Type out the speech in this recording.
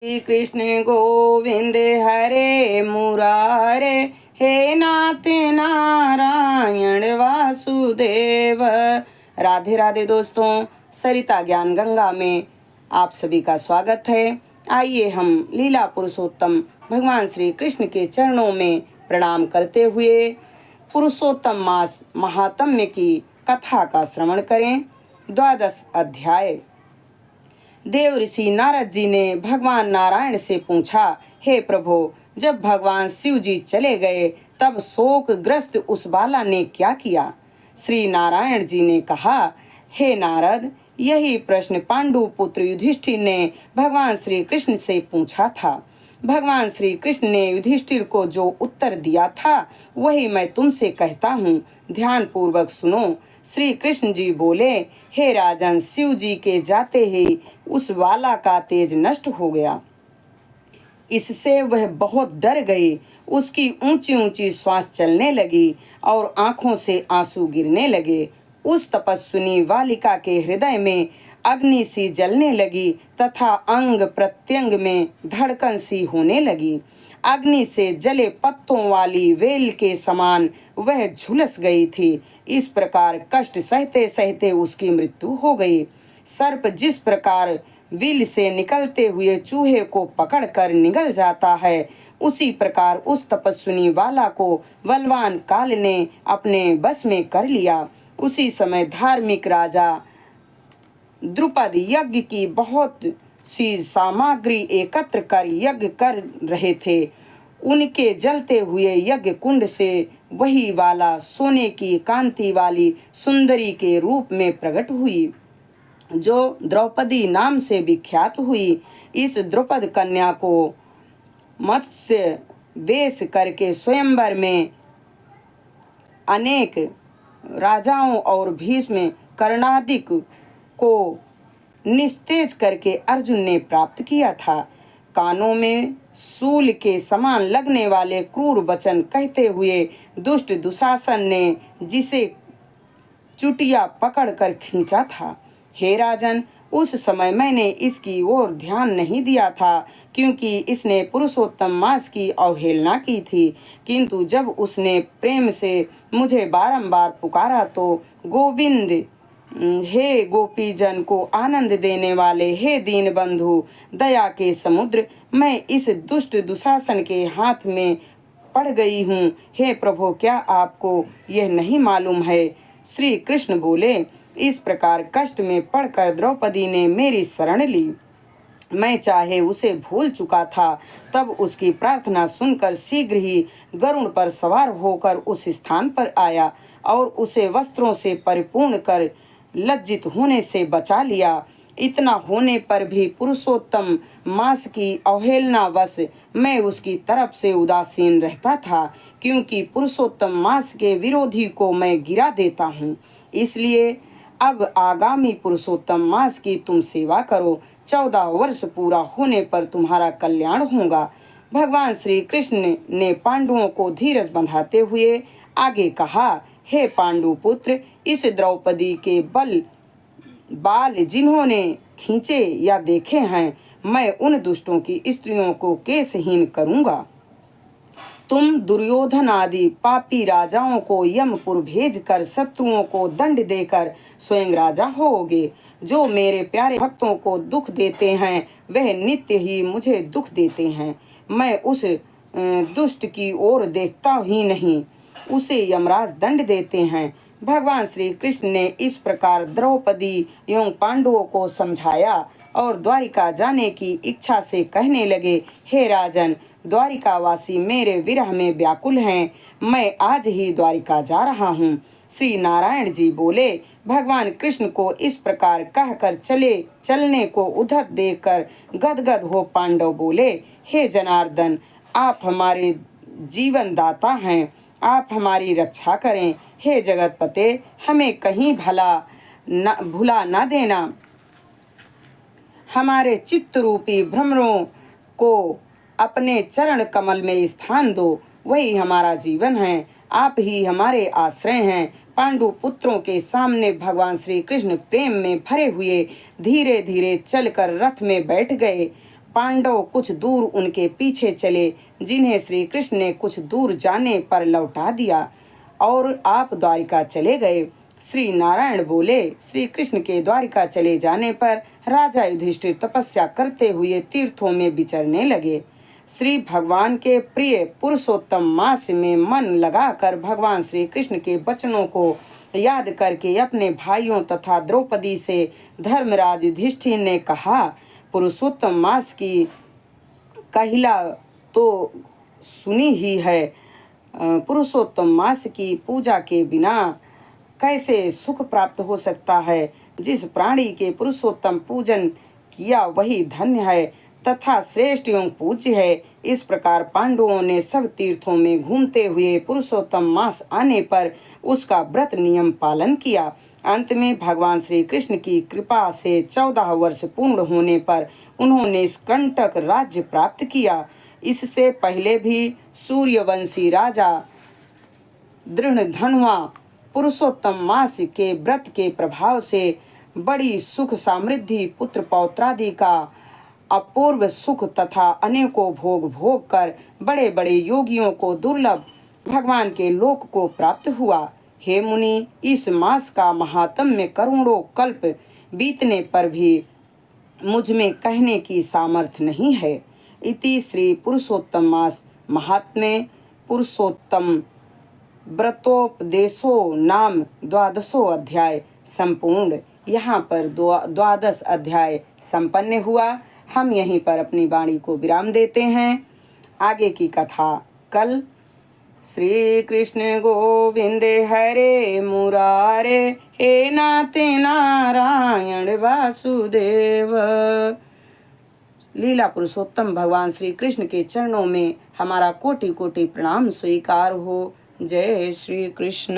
श्री कृष्ण गोविंद हरे मुरारे, हे नाथ नारायण वासुदेव। राधे राधे दोस्तों, सरिता ज्ञान गंगा में आप सभी का स्वागत है। आइए हम लीला पुरुषोत्तम भगवान श्री कृष्ण के चरणों में प्रणाम करते हुए पुरुषोत्तम मास महात्म्य की कथा का श्रवण करें। 12 अध्याय। देव ऋषि नारद जी ने भगवान नारायण से पूछा, हे प्रभु, जब भगवान शिव जी चले गए तब शोकग्रस्त उस बाला ने क्या किया? श्री नारायण जी ने कहा, हे नारद, यही प्रश्न पांडु पुत्र युधिष्ठिर ने भगवान श्री कृष्ण से पूछा था। भगवान श्री कृष्ण ने युधिष्ठिर को जो उत्तर दिया था वही मैं तुमसे कहता हूँ, ध्यान पूर्वक सुनो। श्री कृष्ण जी बोले, हे राजन, शिव जी के जाते ही उस बाला का तेज नष्ट हो गया। इससे वह बहुत डर गई। उसकी ऊंची ऊंची श्वास चलने लगी और आंखों से आंसू गिरने लगे। उस तपस्विनी बालिका के हृदय में अग्नि सी जलने लगी तथा अंग प्रत्यंग में धड़कन सी होने लगी। अग्नि से जले पत्तों वाली वेल के समान वह झुलस गई थी। इस प्रकार कष्ट सहते सहते उसकी मृत्यु हो गई। सर्प जिस प्रकार विल से निकलते हुए चूहे को पकड़कर निगल जाता है, उसी प्रकार उस तपस्विनी वाला को बलवान काल ने अपने बस में कर लिया। उसी समय धार्मिक राजा द्रुपद यज्ञ की बहुत सी सामग्री एकत्र कर यज्ञ कर रहे थे। उनके जलते हुए यज्ञ कुंड से वही वाला सोने की कांति वाली सुंदरी के रूप में प्रकट हुई, जो द्रौपदी नाम से विख्यात हुई। इस द्रुपद कन्या को मत्स्य वेश करके स्वयंवर में अनेक राजाओं और भीष्म कर्णादिक को निस्तेज करके अर्जुन ने प्राप्त किया था। कानों में सूल के समान लगने वाले क्रूर वचन कहते हुए दुष्ट दुशासन ने जिसे चुटिया पकड़कर खींचा था। हे राजन, उस समय मैंने इसकी ओर ध्यान नहीं दिया था, क्योंकि इसने पुरुषोत्तम मास की अवहेलना की थी। किंतु जब उसने प्रेम से मुझे बारंबार पुकारा तो गोविंद, हे गोपीजन को आनंद देने वाले, हे दीन बंधु, दया के समुद्र, मैं इस दुष्ट दुशासन के हाथ में पड़ गई हूँ। हे प्रभु, क्या आपको यह नहीं मालूम है? श्री कृष्ण बोले, इस प्रकार कष्ट में पड़कर द्रौपदी ने मेरी शरण ली। मैं चाहे उसे भूल चुका था, तब उसकी प्रार्थना सुनकर शीघ्र ही गरुड़ पर सवार होकर उस स्थान पर आया और उसे वस्त्रों से परिपूर्ण कर लज्जित होने से बचा लिया। इतना होने पर भी पुरुषोत्तम मास की अवहेलनावश मैं उसकी तरफ से उदासीन रहता था, क्योंकि पुरुषोत्तम मास के विरोधी को मैं गिरा देता हूँ। इसलिए अब आगामी पुरुषोत्तम मास की तुम सेवा करो। 14 वर्ष पूरा होने पर तुम्हारा कल्याण होगा। भगवान श्री कृष्ण ने पांडवों को धीरज बंधाते हुए आगे कहा, हे पांडु पुत्र, इस द्रौपदी के बाल जिन्होंने खींचे या देखे हैं, मैं उन दुष्टों की स्त्रियों को केशहीन करूंगा। तुम दुर्योधन आदि पापी राजाओं को यमपुर भेजकर शत्रुओं को दंड देकर स्वयं राजा होगे। जो मेरे प्यारे भक्तों को दुख देते हैं वह नित्य ही मुझे दुख देते हैं। मैं उस दुष्ट की ओर देखता ही नहीं, उसे यमराज दंड देते हैं। भगवान श्री कृष्ण ने इस प्रकार द्रौपदी एवं पांडवों को समझाया और द्वारिका जाने की इच्छा से कहने लगे, हे राजन, द्वारिकावासी मेरे विरह में व्याकुल हैं। मैं आज ही द्वारिका जा रहा हूँ। श्री नारायण जी बोले, भगवान कृष्ण को इस प्रकार कहकर चलने को उद्धत देकर गदगद हो पांडव बोले, हे जनार्दन, आप हमारे जीवन दाता हैं, आप हमारी रक्षा करें। हे जगतपते, हमें कहीं भुला न देना। हमारे चित्त रूपी भ्रमरों को अपने चरण कमल में स्थान दो, वही हमारा जीवन है। आप ही हमारे आश्रय हैं। पांडु पुत्रों के सामने भगवान श्री कृष्ण प्रेम में भरे हुए धीरे धीरे चलकर रथ में बैठ गए। पांडव कुछ दूर उनके पीछे चले, जिन्हें श्री कृष्ण ने कुछ दूर जाने पर लौटा दिया और आप द्वारिका चले गए। श्री नारायण बोले, श्री कृष्ण के द्वारिका चले जाने पर राजा युधिष्ठिर तपस्या करते हुए तीर्थों में विचरने लगे। श्री भगवान के प्रिय पुरुषोत्तम मास में मन लगाकर भगवान श्री कृष्ण के वचनों को याद करके अपने भाइयों तथा द्रौपदी से धर्मराज युधिष्ठिर ने कहा, पुरुषोत्तम मास की कहिला तो सुनी ही है। पुरुषोत्तम मास की पूजा के बिना कैसे सुख प्राप्त हो सकता है। जिस प्राणी के पुरुषोत्तम पूजन किया वही धन्य है तथा श्रेष्ठ एवं पूज्य है। इस प्रकार पांडवों ने सब तीर्थों में घूमते हुए पुरुषोत्तम मास आने पर उसका व्रत नियम पालन किया। अंत में भगवान श्री कृष्ण की कृपा से 14 वर्ष पूर्ण होने पर उन्होंने कंटक राज्य प्राप्त किया। इससे पहले भी सूर्यवंशी राजा दृढ़धनुआ पुरुषोत्तम मास के व्रत के प्रभाव से बड़ी सुख समृद्धि पुत्र पौत्रादि का अपूर्व सुख तथा अनेकों भोग भोग कर बड़े बड़े योगियों को दुर्लभ भगवान के लोक को प्राप्त हुआ। हे मुनि, इस मास का महात्म्य करोड़ों कल्प बीतने पर भी मुझ में कहने की सामर्थ्य नहीं है। इति श्री पुरुषोत्तम मास महात्म्य पुरुषोत्तम व्रतोपदेशो नाम 12वां अध्याय संपूर्ण। यहाँ पर 12 अध्याय संपन्न हुआ। हम यहीं पर अपनी वाणी को विराम देते हैं। आगे की कथा कल। श्री कृष्ण गोविंद हरे मुरारे, हे नाते नारायण वासुदेव। लीला पुरुषोत्तम भगवान श्री कृष्ण के चरणों में हमारा कोटि कोटि प्रणाम स्वीकार हो। जय श्री कृष्ण।